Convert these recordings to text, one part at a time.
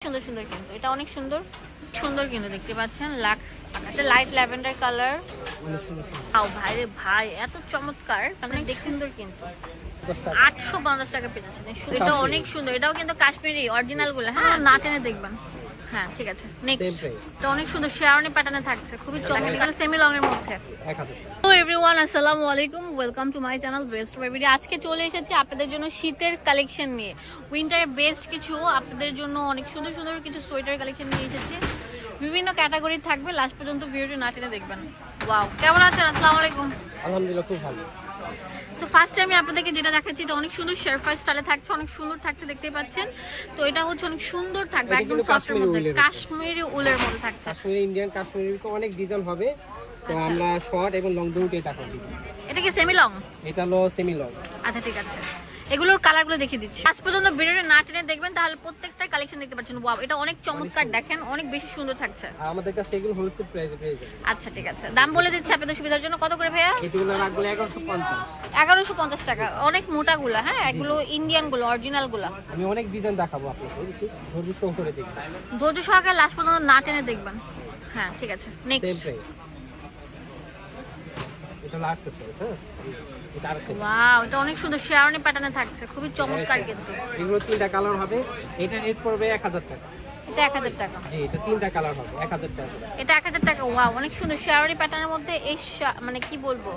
সুন্দর সুন্দর কিন্তু এটা অনেক সুন্দর সুন্দর কিন্তু দেখতে পাচ্ছেন লাক্স এটা লাইট ল্যাভেন্ডার কালার। ভাই রে ভাই এত চমৎকার অনেক সুন্দর কিন্তু 850 টাকা পেয়েছেন। এটা অনেক সুন্দর, এটাও কিন্তু কাশ্মীরি অরিজিনাল গুলো। হ্যাঁ না টেনে দেখবেন। হ্যাঁ ঠিক আছে নেক্সট এটা অনেক সুন্দর শেরওয়ানি প্যাটার্নে থাকছে, খুবই চমৎকার সেমি লং এর মধ্যে। হ্যালো এভরিওয়ান, আসসালামু আলাইকুম, welcome to my channel best baby. আজকে চলে এসেছি আপনাদের জন্য শীতের কালেকশন নিয়ে, উইন্টারের বেস্ট কিছু আপনাদের জন্য অনেক সুন্দর সুন্দর কিছু সোয়েটার কালেকশন নিয়ে এসেছি। বিভিন্ন ক্যাটাগরি থাকবে, লাস্ট পর্যন্ত ভিডিওটি না টেনে দেখবেন। ওয়াও, কেমন আছেন? আসসালামু আলাইকুম। আলহামদুলিল্লাহ খুব ভালো। তো ফার্স্টে আমি আপনাদেরকে যেটা দেখাচ্ছি এটা অনেক সুন্দর শেরফা স্টাইলে থাকছে, অনেক সুন্দর থাকছে দেখতেই পাচ্ছেন। তো এটা হচ্ছে অনেক সুন্দর থাকবে, একদম সফটের মধ্যে কাশ্মীরি উলের মধ্যে থাকছে। কাশ্মীরি ইন্ডিয়ান কাশ্মীরি অনেক ডিজাইন হবে। তো আমরা শর্ট এবং লং দুটোই দেখাবো। এটা কি সেমি লং? এটা হলো সেমি লং। আচ্ছা ঠিক আছে, এগুলোর কালারগুলো দেখিয়ে দিচ্ছি। আজ পর্যন্ত ভিডিওটা না টেনে দেখবেন, তাহলে প্রত্যেকটা কালেকশন দেখতে পাচ্ছেন। ওয়াও, এটা অনেক চমৎকার, দেখেন অনেক বেশি সুন্দর থাকছে। আর আমাদের কাছে এগুলো হোলসেল প্রাইসে পেয়ে যাবেন। আচ্ছা ঠিক আছে, দাম বলে দিচ্ছি আপনাদের সুবিধার জন্য। কত করে ভাইয়া? এগুলো রাখবো 1150। 1150 টাকা। অনেক মোটা গুলা, হ্যাঁ এগুলো ইন্ডিয়ান গুলো, অরিজিনাল গুলা। আমি অনেক ডিজাইন দেখাবো আপনাকে, ধৈর্য সহকারে দেখবেন। ধৈর্য সহকারে লাস্ট পর্যন্ত না টেনে দেখবেন। হ্যাঁ ঠিক আছে নেক্সট। এটা লাস্ট প্রাইস। হ্যাঁ এটা আরেকটা। ওয়াও, এটা অনেক সুন্দর শেরওয়ানি প্যাটার্নে থাকছে, খুবই চমৎকার কিন্তু। এগুলো তিনটা কালার হবে। এটা রেট পড়বে 1000 টাকা। এটা 1000 টাকা। জি, এটা তিনটা কালার হবে 1000 টাকা। এটা 1000 টাকা। ওয়াও, অনেক সুন্দর শেরওয়ানি প্যাটার্নের মধ্যে এই মানে কি বলবো,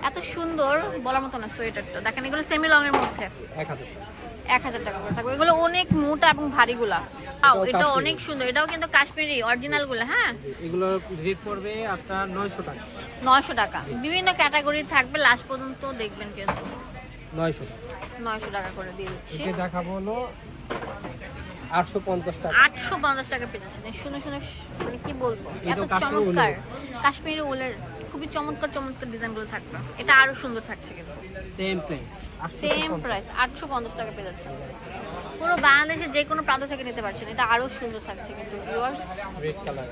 এত সুন্দর বলার মতো না। সোয়েটারটা দেখেন, এগুলো সেমি লং এর মধ্যে 1000 টাকা। 1000 টাকা করে থাকবে। এগুলো অনেক মোটা এবং ভারী গুলা। এটা অনেক সুন্দর, এটাও কিন্তু কাশ্মীরি অরিজিনাল গুলা। হ্যাঁ এগুলো রেট পড়বে আপনার 900 টাকা। 900 টাকা। বিভিন্ন ক্যাটাগরি থাকবে, লাস্ট পর্যন্ত দেখবেন কিন্তু। 900 টাকা। 900 টাকা করে দিয়ে দিচ্ছি। এটা দেখাবো হলো 850 টাকা। 850 টাকা পেয়েছেন। শুনে শুনে মানে কি বলবো, এত চমৎকার কাশ্মীরি উলের খুবই চমৎকার চমৎকার ডিজাইন গুলো থাকবে। এটা আরো সুন্দর থাকছে কিন্তু। Same price. সেম প্রাইস 850 টাকা পেয়ে যাচ্ছেন। পুরো বাংলাদেশে যে কোনো প্রান্ত থেকে নিতে পারছেন। এটা আরো সুন্দর থাকছে কিন্তু viewers. Red colour.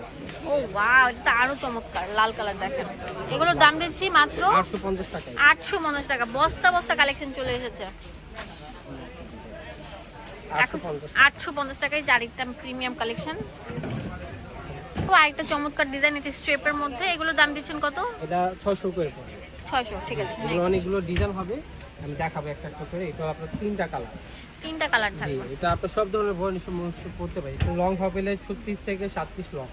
Oh wow, এটা আরো চমৎকার লাল কালার দেখেন। এগুলোর দাম দিচ্ছি মাত্র 850 টাকা। 850 টাকা। বস্তা বস্তা কালেকশন চলে এসেছে। 850 টাকায় আরেকটা প্রিমিয়াম কালেকশন। তো আরেকটা চমৎকার ডিজাইন, এটা স্ট্রেপের মধ্যে। এগুলোর দাম দিচ্ছেন কত? এটা 600 করে পড়বে। 600 ঠিক আছে। এগুলো অনেকগুলো ডিজাইন হবে, আমি দেখাবো একটা একটা করে। এটা আপনার তিনটা কালার। তিনটা কালার জি, থাকবে। এটা আপনার সব ধরনের বয়স মানুষ পড়তে পারে। একটু লং হবে 36 থেকে 37 লং।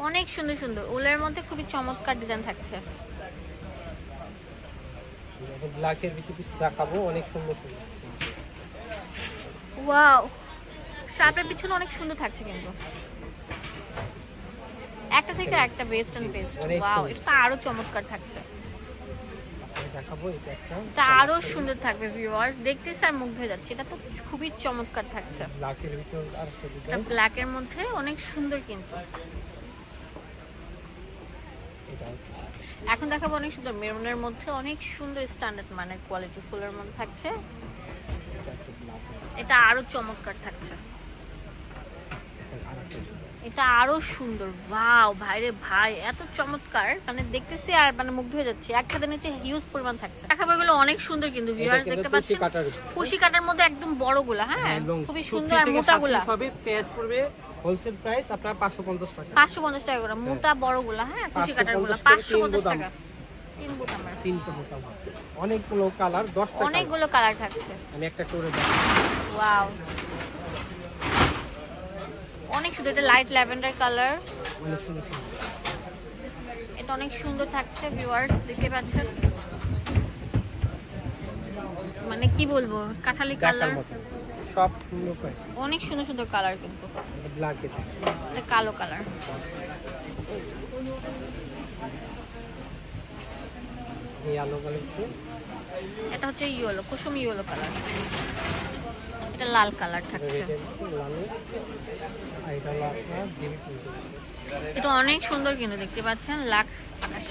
অনেক সুন্দর সুন্দর উলের মধ্যে খুবই চমৎকার ডিজাইন থাকছে। এখন ব্ল্যাকের কিছু দেখাবো, অনেক সুন্দর সুন্দর। ওয়াও, শার্পের পিছনে অনেক সুন্দর থাকছে কিন্তু। একটা থেকে একটা বেস্ট এন্ড বেস্ট। ওয়াও, এটা আরো চমৎকার থাকছে। দেখাবো এটা একটা। এটা আরো সুন্দর থাকবে ভিউয়ার্স, দেখতে স্যার মুগ্ধ হয়ে যাচ্ছে। এটা তো খুবই চমৎকার থাকছে। ব্ল্যাকের ভিতর আরেকটা এটা ডিজাইন। ব্ল্যাক এর মধ্যে অনেক সুন্দর কিন্তু। এটা এখন দেখাবো অনেক সুন্দর মেরুনের মধ্যে অনেক সুন্দর স্ট্যান্ডার্ড মানের কোয়ালিটি ফুলের মধ্যে থাকছে। এটা আরো চমৎকার থাকছে। এটা আরো সুন্দর। ওয়াও ভাইরে ভাই, এত চমৎকার, মানে দেখতেছি আর মানে মুগ্ধ হয়ে যাচ্ছে। একসাথে নিচে হিউজ পরিমাণ থাকছে। দেখাবো এগুলো অনেক সুন্দর কিন্তু ভিউয়ার্স, দেখতে পাচ্ছেন কুশি কাটার মধ্যে একদম বড় গুলা। হ্যাঁ খুবই সুন্দর আর মোটা গুলা। সবই পেজ পড়বে হোলসেল প্রাইস আপনার 550 টাকা। 550 টাকা করে মোটা বড় গুলা। হ্যাঁ কুশি কাটার গুলা 550 টাকা। তিন বোতামের। তিনটা বোতাম। অনেকগুলো কালার, 10টা অনেকগুলো কালার থাকছে। আমি একটা করে দেখাবো। ওয়াও, অনেক সুন্দর। এটা লাইট ল্যাভেন্ডার কালার। অনেক সুন্দর সুন্দর। এটা অনেক সুন্দর থাকছে ভিউয়ার্স, দেখতে পাচ্ছেন। মানে কি বলবো, কাঠালি কালার, সব সুন্দর করে। অনেক সুন্দর সুন্দর কালার কিন্তু। ব্ল্যাক এটা কালো কালার। এই আলো কালার। এটা হচ্ছে ইয়েলো, কুসুম ইয়েলো কালার। এটা লাল কালার থাকছে। লাল। আর এটা হলো আপনার ডিপ পিঙ্ক। এটা অনেক সুন্দর কিন্তু, দেখতে পাচ্ছেন লাক্স আকাশ,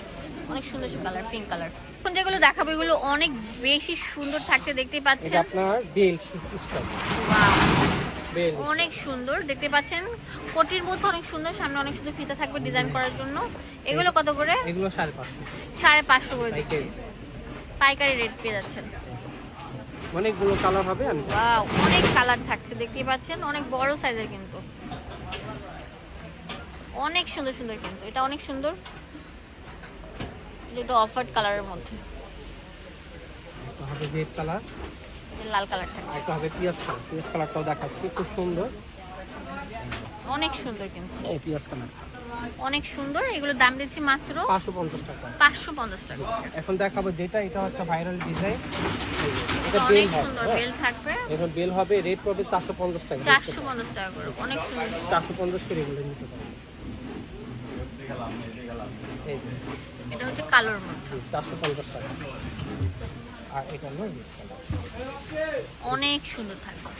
অনেক সুন্দর কালার, পিঙ্ক কালার। এখন যেগুলো দেখাবো এগুলো অনেক বেশি সুন্দর থাকতে দেখতেই পাচ্ছেন। এটা আপনার বেল স্টক। ওয়াও, বেল অনেক সুন্দর দেখতে পাচ্ছেন। কোটির মধ্যে অনেক সুন্দর, সামনে অনেক সুন্দর ফিতা থাকবে ডিজাইন করার জন্য। এগুলো কত করে? এগুলো 550। 550 করে দিচ্ছি। পাইকারি রেট পেয়ে যাচ্ছেন। অনেকগুলো কালার হবে। আমি ওয়াও, অনেক কালার থাকছে দেখতেই পাচ্ছেন, অনেক বড় সাইজের কিন্তু। অনেক সুন্দর সুন্দর কিন্তু এটা অনেক সুন্দর, এটা অফার কালারের মধ্যে, এটা হবে রেড কালার, লাল কালার থাকে, আর এটা হবে পিঁয়াজ কালার। পিঁয়াজ কালারটাও দেখাচ্ছি, খুব সুন্দর, অনেক সুন্দর কিন্তু, এই পিঁয়াজ কালার অনেক সুন্দর। এগুলো দাম দিচ্ছি মাত্র 550 টাকা। 550 টাকা। এখন দেখাবো যেটা, এটা একটা ভাইরাল ডিজাইন, এটা অনেক বেল হবে, সুন্দর বেল থাকবে, এখন বেল হবে, রেট পড়বে 450 টাকা। 450 টাকা করে, অনেক সুন্দর। 450 করে এগুলো নিতে পারবেন। এই যে এটা হচ্ছে কালোর মধ্যে, 450 টাকা। আর এটা হলো রেড কালার, অনেক সুন্দর থাকবে।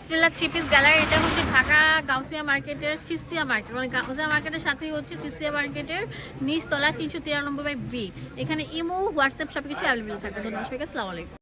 প্রিলা থ্রি পিস গ্যালারি, এটা হচ্ছে ঢাকা গাউসিয়া মার্কেটের চিস্তিয়া মার্কেট, মানে গাউসিয়া মার্কেটের সাথেই হচ্ছে চিস্তিয়া মার্কেটের নিচতলা 393 বাই বি। এখানে ইমো, হোয়াটসঅ্যাপ সবকিছু অ্যাভেলেবল থাকবে। ধন্যবাদ সবাইকে, আসসালামু আলাইকুম।